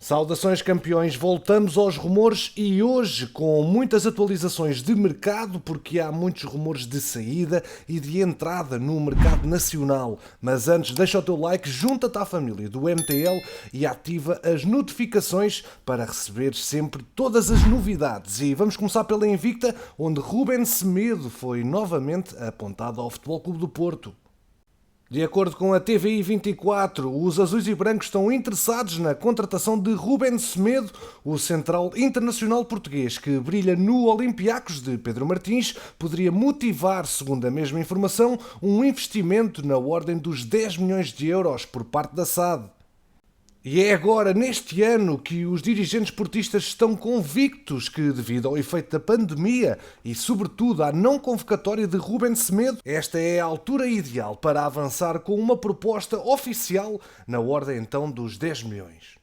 Saudações campeões, voltamos aos rumores e hoje com muitas atualizações de mercado porque há muitos rumores de saída e de entrada no mercado nacional. Mas antes deixa o teu like, junta-te à família do MTL e ativa as notificações para receber sempre todas as novidades. E vamos começar pela Invicta, onde Ruben Semedo foi novamente apontado ao Futebol Clube do Porto. De acordo com a TVI 24, os azuis e brancos estão interessados na contratação de Ruben Semedo, o central internacional português que brilha no Olympiacos de Pedro Martins, poderia motivar, segundo a mesma informação, um investimento na ordem dos 10 milhões de euros por parte da SAD. E é agora, neste ano, que os dirigentes portistas estão convictos que, devido ao efeito da pandemia e, sobretudo, à não convocatória de Ruben Semedo, esta é a altura ideal para avançar com uma proposta oficial na ordem então dos 10 milhões.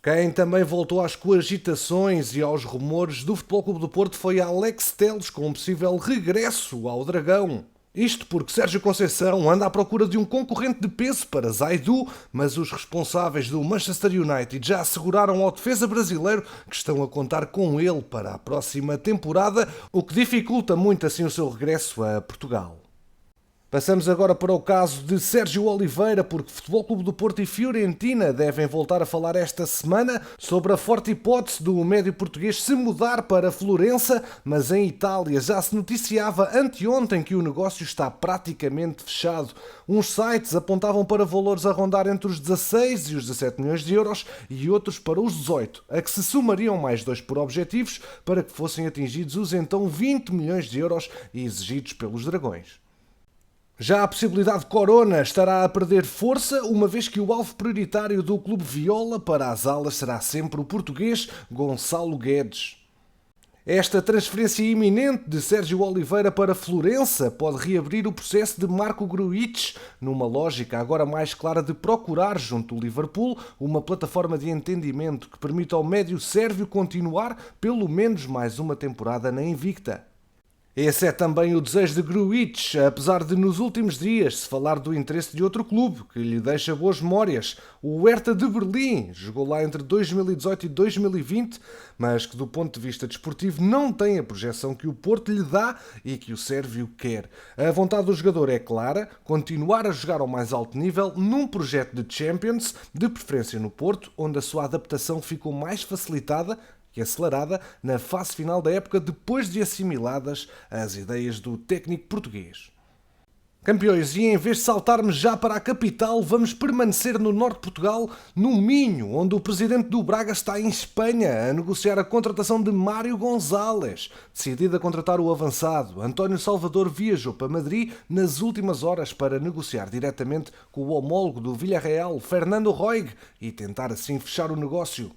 Quem também voltou às cogitações e aos rumores do Futebol Clube do Porto foi Alex Telles com um possível regresso ao Dragão. Isto porque Sérgio Conceição anda à procura de um concorrente de peso para Zaidu, mas os responsáveis do Manchester United já asseguraram ao defesa brasileiro que estão a contar com ele para a próxima temporada, o que dificulta muito assim o seu regresso a Portugal. Passamos agora para o caso de Sérgio Oliveira, porque Futebol Clube do Porto e Fiorentina devem voltar a falar esta semana sobre a forte hipótese do médio português se mudar para Florença, mas em Itália já se noticiava anteontem que o negócio está praticamente fechado. Uns sites apontavam para valores a rondar entre os 16 e os 17 milhões de euros e outros para os 18, a que se somariam mais dois por objetivos para que fossem atingidos os então 20 milhões de euros exigidos pelos Dragões. Já a possibilidade Corona estará a perder força, uma vez que o alvo prioritário do Clube Viola para as alas será sempre o português Gonçalo Guedes. Esta transferência iminente de Sérgio Oliveira para Florença pode reabrir o processo de Marco Grujic, numa lógica agora mais clara de procurar, junto do Liverpool, uma plataforma de entendimento que permita ao médio sérvio continuar pelo menos mais uma temporada na Invicta. Esse é também o desejo de Grujic, apesar de nos últimos dias se falar do interesse de outro clube, que lhe deixa boas memórias. O Hertha de Berlim jogou lá entre 2018 e 2020, mas que do ponto de vista desportivo não tem a projeção que o Porto lhe dá e que o sérvio quer. A vontade do jogador é clara, continuar a jogar ao mais alto nível num projeto de Champions, de preferência no Porto, onde a sua adaptação ficou mais facilitada e acelerada na fase final da época depois de assimiladas as ideias do técnico português. Campeões, e em vez de saltarmos já para a capital, vamos permanecer no norte de Portugal, no Minho, onde o presidente do Braga está em Espanha a negociar a contratação de Mário González. Decidido a contratar o avançado, António Salvador viajou para Madrid nas últimas horas para negociar diretamente com o homólogo do Villarreal, Fernando Roig, e tentar assim fechar o negócio.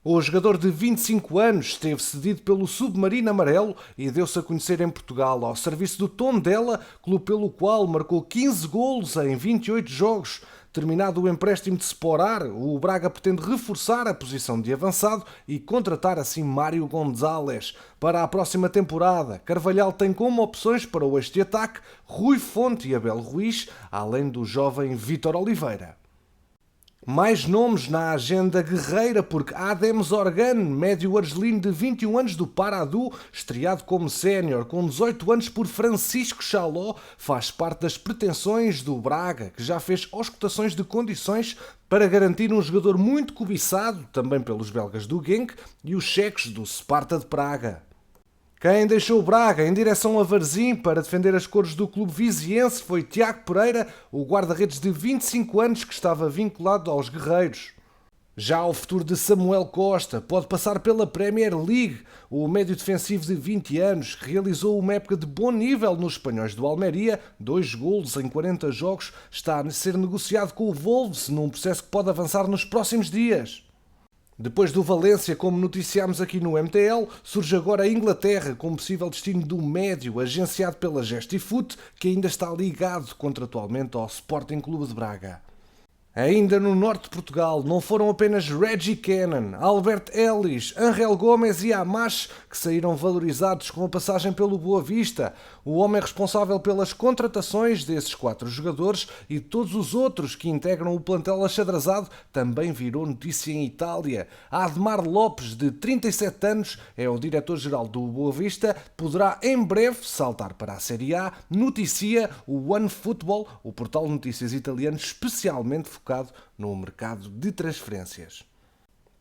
O jogador de 25 anos esteve cedido pelo Submarino Amarelo e deu-se a conhecer em Portugal ao serviço do Tondela, clube pelo qual marcou 15 golos em 28 jogos. Terminado o empréstimo de Sporar, o Braga pretende reforçar a posição de avançado e contratar assim Mário González. Para a próxima temporada, Carvalhal tem como opções para o eixo de ataque Rui Fonte e Abel Ruiz, além do jovem Vítor Oliveira. Mais nomes na agenda guerreira porque Adem Zorgan, médio argelino de 21 anos do Paradou, estreado como sénior com 18 anos por Francisco Chaló, faz parte das pretensões do Braga, que já fez auscultações de condições para garantir um jogador muito cobiçado, também pelos belgas do Genk e os checos do Sparta de Praga. Quem deixou o Braga em direção a Varzim para defender as cores do clube viziense foi Tiago Pereira, o guarda-redes de 25 anos que estava vinculado aos guerreiros. Já o futuro de Samuel Costa pode passar pela Premier League. O médio defensivo de 20 anos realizou uma época de bom nível nos espanhóis do Almeria, 2 golos em 40 jogos, está a ser negociado com o Wolves num processo que pode avançar nos próximos dias. Depois do Valência, como noticiámos aqui no MTL, surge agora a Inglaterra como possível destino do médio agenciado pela Gestifoot, que ainda está ligado contratualmente ao Sporting Clube de Braga. Ainda no norte de Portugal, não foram apenas Reggie Cannon, Albert Ellis, Ángel Gomes e Amash que saíram valorizados com a passagem pelo Boa Vista. O homem responsável pelas contratações desses 4 jogadores e todos os outros que integram o plantel achadrazado também virou notícia em Itália. Admar Lopes, de 37 anos, é o diretor-geral do Boa Vista, poderá em breve saltar para a Série A, noticia o OneFootball, o portal de notícias italiano especialmente focado no mercado de transferências.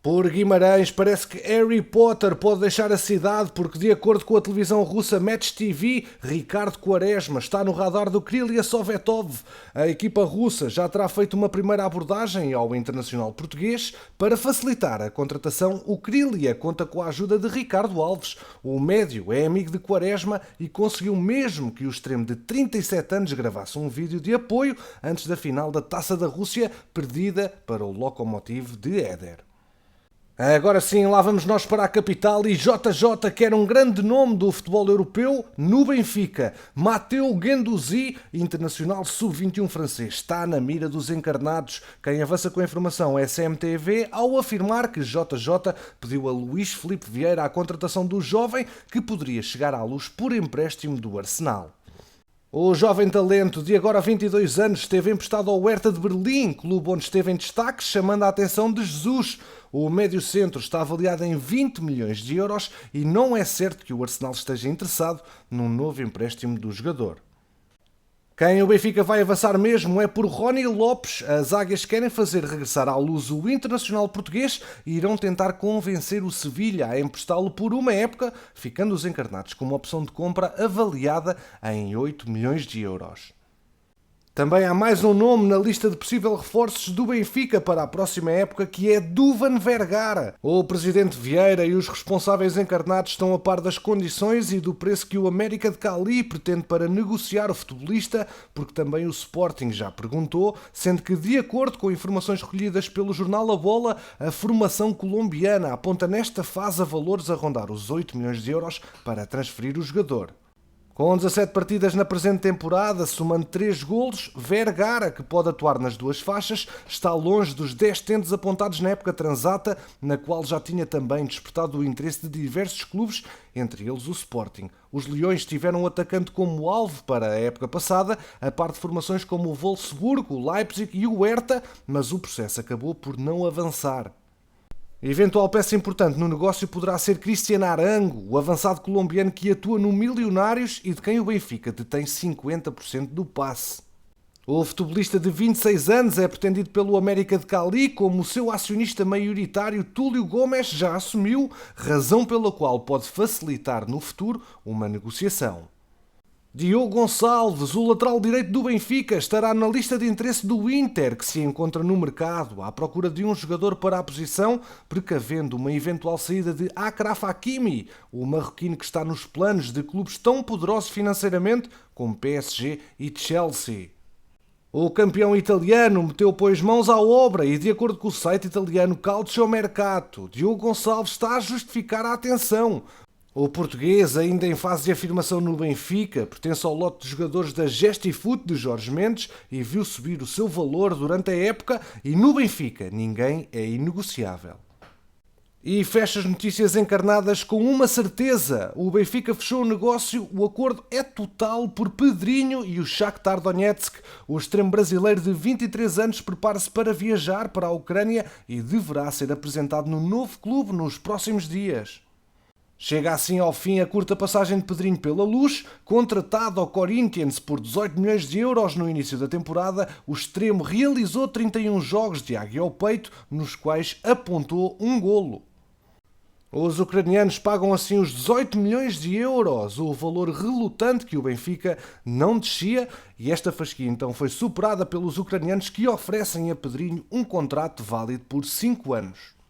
Por Guimarães, parece que Harry Potter pode deixar a cidade porque, de acordo com a televisão russa Match TV, Ricardo Quaresma está no radar do Krylia Sovetov. A equipa russa já terá feito uma primeira abordagem ao internacional português. Para facilitar a contratação, o Krylia conta com a ajuda de Ricardo Alves. O médio é amigo de Quaresma e conseguiu mesmo que o extremo de 37 anos gravasse um vídeo de apoio antes da final da Taça da Rússia, perdida para o Lokomotiv de Éder. Agora sim, lá vamos nós para a capital e JJ quer um grande nome do futebol europeu no Benfica. Matteo Guendouzi, internacional sub-21 francês, está na mira dos encarnados. Quem avança com a informação é a CMTV ao afirmar que JJ pediu a Luís Filipe Vieira a contratação do jovem que poderia chegar à luz por empréstimo do Arsenal. O jovem talento, de agora 22 anos, esteve emprestado ao Hertha de Berlim, clube onde esteve em destaque, chamando a atenção de Jesus. O médio-centro está avaliado em 20 milhões de euros e não é certo que o Arsenal esteja interessado num novo empréstimo do jogador. Quem o Benfica vai avançar mesmo é por Rony Lopes. As águias querem fazer regressar à luz o internacional português e irão tentar convencer o Sevilha a emprestá-lo por uma época, ficando os encarnados com uma opção de compra avaliada em 8 milhões de euros. Também há mais um nome na lista de possíveis reforços do Benfica para a próxima época, que é Duvan Vergara. O presidente Vieira e os responsáveis encarnados estão a par das condições e do preço que o América de Cali pretende para negociar o futebolista, porque também o Sporting já perguntou, sendo que, de acordo com informações recolhidas pelo jornal A Bola, a formação colombiana aponta nesta fase a valores a rondar os 8 milhões de euros para transferir o jogador. Com 17 partidas na presente temporada, somando 3 golos, Vergara, que pode atuar nas duas faixas, está longe dos 10 tentos apontados na época transata, na qual já tinha também despertado o interesse de diversos clubes, entre eles o Sporting. Os Leões tiveram um atacante como alvo para a época passada, a par de formações como o Wolfsburgo, o Leipzig e o Hertha, mas o processo acabou por não avançar. Eventual peça importante no negócio poderá ser Cristian Arango, o avançado colombiano que atua no Milionários e de quem o Benfica detém 50% do passe. O futebolista de 26 anos é pretendido pelo América de Cali, como o seu acionista maioritário Túlio Gomes já assumiu, razão pela qual pode facilitar no futuro uma negociação. Diogo Gonçalves, o lateral direito do Benfica, estará na lista de interesse do Inter, que se encontra no mercado à procura de um jogador para a posição, precavendo uma eventual saída de Achraf Hakimi, o marroquino que está nos planos de clubes tão poderosos financeiramente como PSG e Chelsea. O campeão italiano meteu, pois, mãos à obra e, de acordo com o site italiano Calciomercato, Diogo Gonçalves está a justificar a atenção. O português, ainda em fase de afirmação no Benfica, pertence ao lote de jogadores da Gestifoot de Jorge Mendes e viu subir o seu valor durante a época, e no Benfica ninguém é inegociável. E fecha as notícias encarnadas com uma certeza: o Benfica fechou o negócio, o acordo é total por Pedrinho e o Shakhtar Donetsk. O extremo brasileiro de 23 anos prepara-se para viajar para a Ucrânia e deverá ser apresentado no novo clube nos próximos dias. Chega assim ao fim a curta passagem de Pedrinho pela Luz. Contratado ao Corinthians por 18 milhões de euros no início da temporada, o extremo realizou 31 jogos de águia ao peito, nos quais apontou um golo. Os ucranianos pagam assim os 18 milhões de euros, o valor relutante que o Benfica não descia, e esta fasquia então foi superada pelos ucranianos, que oferecem a Pedrinho um contrato válido por 5 anos.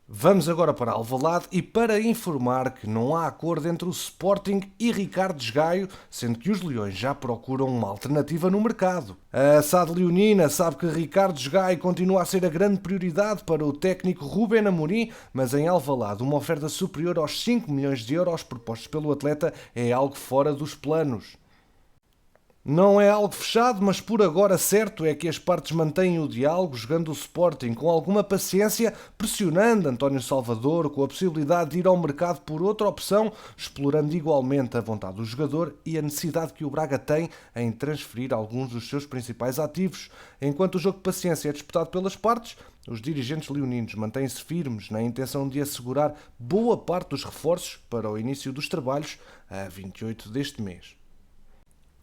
Vamos agora para Alvalade e para informar que não há acordo entre o Sporting e Ricardo Esgaio, sendo que os Leões já procuram uma alternativa no mercado. A SAD leonina sabe que Ricardo Esgaio continua a ser a grande prioridade para o técnico Ruben Amorim, mas em Alvalade uma oferta superior aos 5 milhões de euros propostos pelo atleta é algo fora dos planos. Não é algo fechado, mas por agora certo é que as partes mantêm o diálogo, jogando o Sporting com alguma paciência, pressionando António Salvador com a possibilidade de ir ao mercado por outra opção, explorando igualmente a vontade do jogador e a necessidade que o Braga tem em transferir alguns dos seus principais ativos. Enquanto o jogo de paciência é disputado pelas partes, os dirigentes leoninos mantêm-se firmes na intenção de assegurar boa parte dos reforços para o início dos trabalhos a 28 deste mês.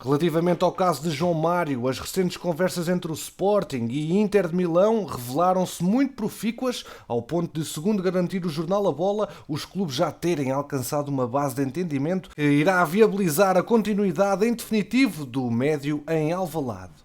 Relativamente ao caso de João Mário, as recentes conversas entre o Sporting e Inter de Milão revelaram-se muito profícuas, ao ponto de, segundo garantir o jornal A Bola, os clubes já terem alcançado uma base de entendimento que irá viabilizar a continuidade em definitivo do médio em Alvalade.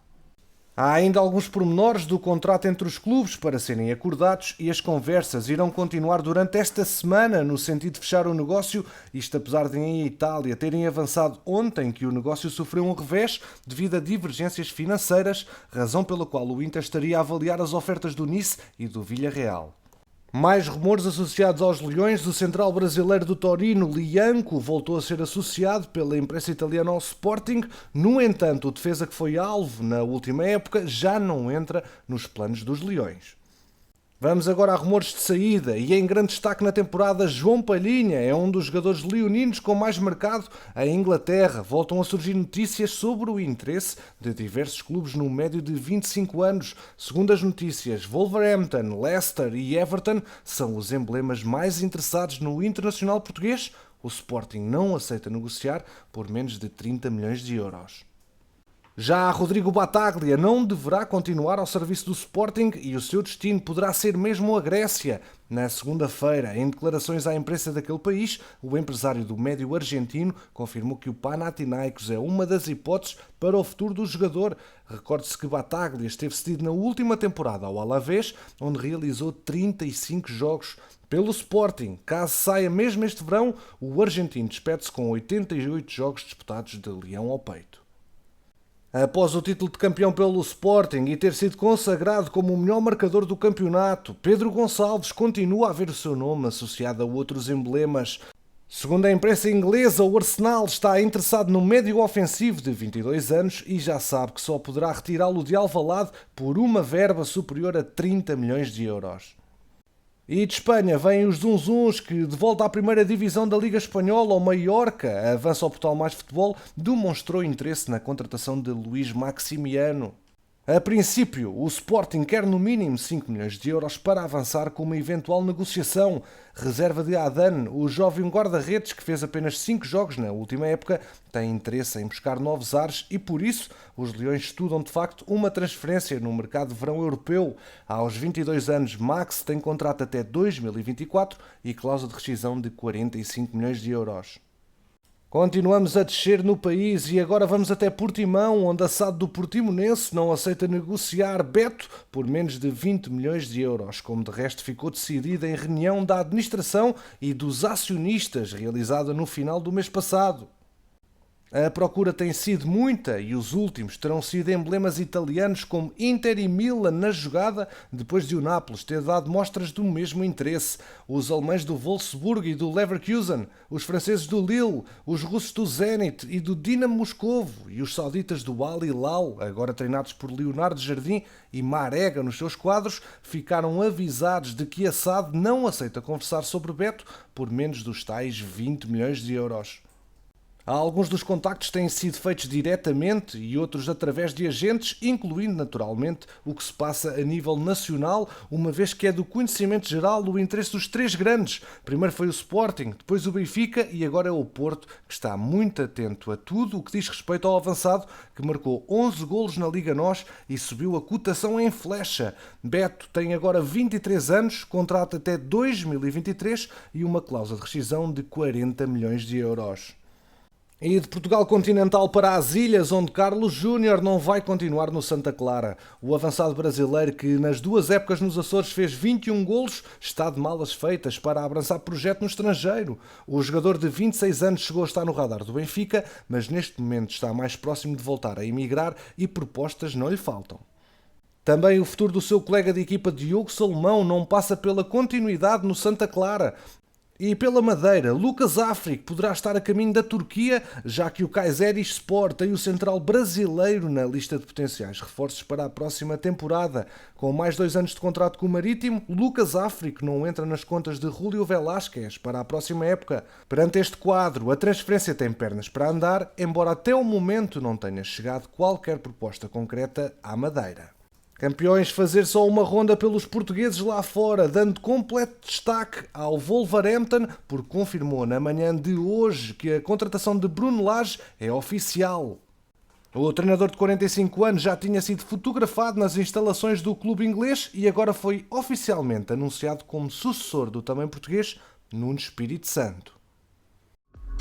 Há ainda alguns pormenores do contrato entre os clubes para serem acordados e as conversas irão continuar durante esta semana no sentido de fechar o negócio, isto apesar de em Itália terem avançado ontem que o negócio sofreu um revés devido a divergências financeiras, razão pela qual o Inter estaria a avaliar as ofertas do Nice e do Villarreal. Mais rumores associados aos Leões. O central brasileiro do Torino, Lianco, voltou a ser associado pela imprensa italiana ao Sporting. No entanto, o defesa que foi alvo na última época já não entra nos planos dos Leões. Vamos agora a rumores de saída e em grande destaque na temporada, João Palhinha é um dos jogadores leoninos com mais mercado em Inglaterra. Voltam a surgir notícias sobre o interesse de diversos clubes no médio de 25 anos. Segundo as notícias, Wolverhampton, Leicester e Everton são os emblemas mais interessados no internacional português. O Sporting não aceita negociar por menos de 30 milhões de euros. Já Rodrigo Battaglia não deverá continuar ao serviço do Sporting e o seu destino poderá ser mesmo a Grécia. Na segunda-feira, em declarações à imprensa daquele país, o empresário do médio argentino confirmou que o Panathinaikos é uma das hipóteses para o futuro do jogador. Recorde-se que Battaglia esteve cedido na última temporada ao Alavés, onde realizou 35 jogos. Pelo Sporting, caso saia mesmo este verão, o argentino despede-se com 88 jogos disputados de leão ao peito. Após o título de campeão pelo Sporting e ter sido consagrado como o melhor marcador do campeonato, Pedro Gonçalves continua a ver o seu nome associado a outros emblemas. Segundo a imprensa inglesa, o Arsenal está interessado no médio ofensivo de 22 anos e já sabe que só poderá retirá-lo de Alvalade por uma verba superior a 30 milhões de euros. E de Espanha vêm os Zunzuns, que de volta à primeira divisão da Liga Espanhola, o Mallorca, avança ao portal Mais Futebol, demonstrou interesse na contratação de Luís Maximiano. A princípio, o Sporting quer no mínimo 5 milhões de euros para avançar com uma eventual negociação. Reserva de Adan, o jovem guarda-redes que fez apenas 5 jogos na última época, tem interesse em buscar novos ares e por isso os Leões estudam de facto uma transferência no mercado de verão europeu. Aos 22 anos, Max tem contrato até 2024 e cláusula de rescisão de 45 milhões de euros. Continuamos a descer no país e agora vamos até Portimão, onde a SAD do Portimonense não aceita negociar Beto por menos de 20 milhões de euros, como de resto ficou decidido em reunião da administração e dos acionistas realizada no final do mês passado. A procura tem sido muita e os últimos terão sido emblemas italianos como Inter e Milan na jogada, depois de o Nápoles ter dado mostras do mesmo interesse. Os alemães do Wolfsburg e do Leverkusen, os franceses do Lille, os russos do Zenit e do Dinamo Moscovo e os sauditas do Al Hilal, agora treinados por Leonardo Jardim e Marega nos seus quadros, ficaram avisados de que a SAD não aceita conversar sobre Beto por menos dos tais 20 milhões de euros. Alguns dos contactos têm sido feitos diretamente e outros através de agentes, incluindo naturalmente o que se passa a nível nacional, uma vez que é do conhecimento geral o interesse dos três grandes. Primeiro foi o Sporting, depois o Benfica e agora é o Porto, que está muito atento a tudo o que diz respeito ao avançado, que marcou 11 golos na Liga NOS e subiu a cotação em flecha. Beto tem agora 23 anos, contrato até 2023 e uma cláusula de rescisão de 40 milhões de euros. E de Portugal continental para as Ilhas, onde Carlos Júnior não vai continuar no Santa Clara. O avançado brasileiro, que nas 2 épocas nos Açores fez 21 golos, está de malas feitas para abraçar projeto no estrangeiro. O jogador de 26 anos chegou a estar no radar do Benfica, mas neste momento está mais próximo de voltar a emigrar e propostas não lhe faltam. Também o futuro do seu colega de equipa Diogo Salomão não passa pela continuidade no Santa Clara. E pela Madeira, Lucas Áfrico poderá estar a caminho da Turquia, já que o Kayserispor tem o central brasileiro na lista de potenciais reforços para a próxima temporada. Com mais 2 anos de contrato com o Marítimo, Lucas Áfrico não entra nas contas de Julio Velásquez para a próxima época. Perante este quadro, a transferência tem pernas para andar, embora até o momento não tenha chegado qualquer proposta concreta à Madeira. Campeões fazer só uma ronda pelos portugueses lá fora, dando completo destaque ao Wolverhampton, porque confirmou na manhã de hoje que a contratação de Bruno Lage é oficial. O treinador de 45 anos já tinha sido fotografado nas instalações do clube inglês e agora foi oficialmente anunciado como sucessor do também português Nuno Espírito Santo.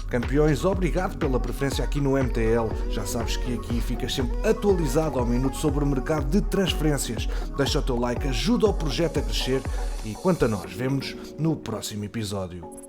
Campeões, obrigado pela preferência aqui no MTL. Já sabes que aqui ficas sempre atualizado ao minuto sobre o mercado de transferências. Deixa o teu like, ajuda o projeto a crescer e quanto a nós, vemo-nos no próximo episódio.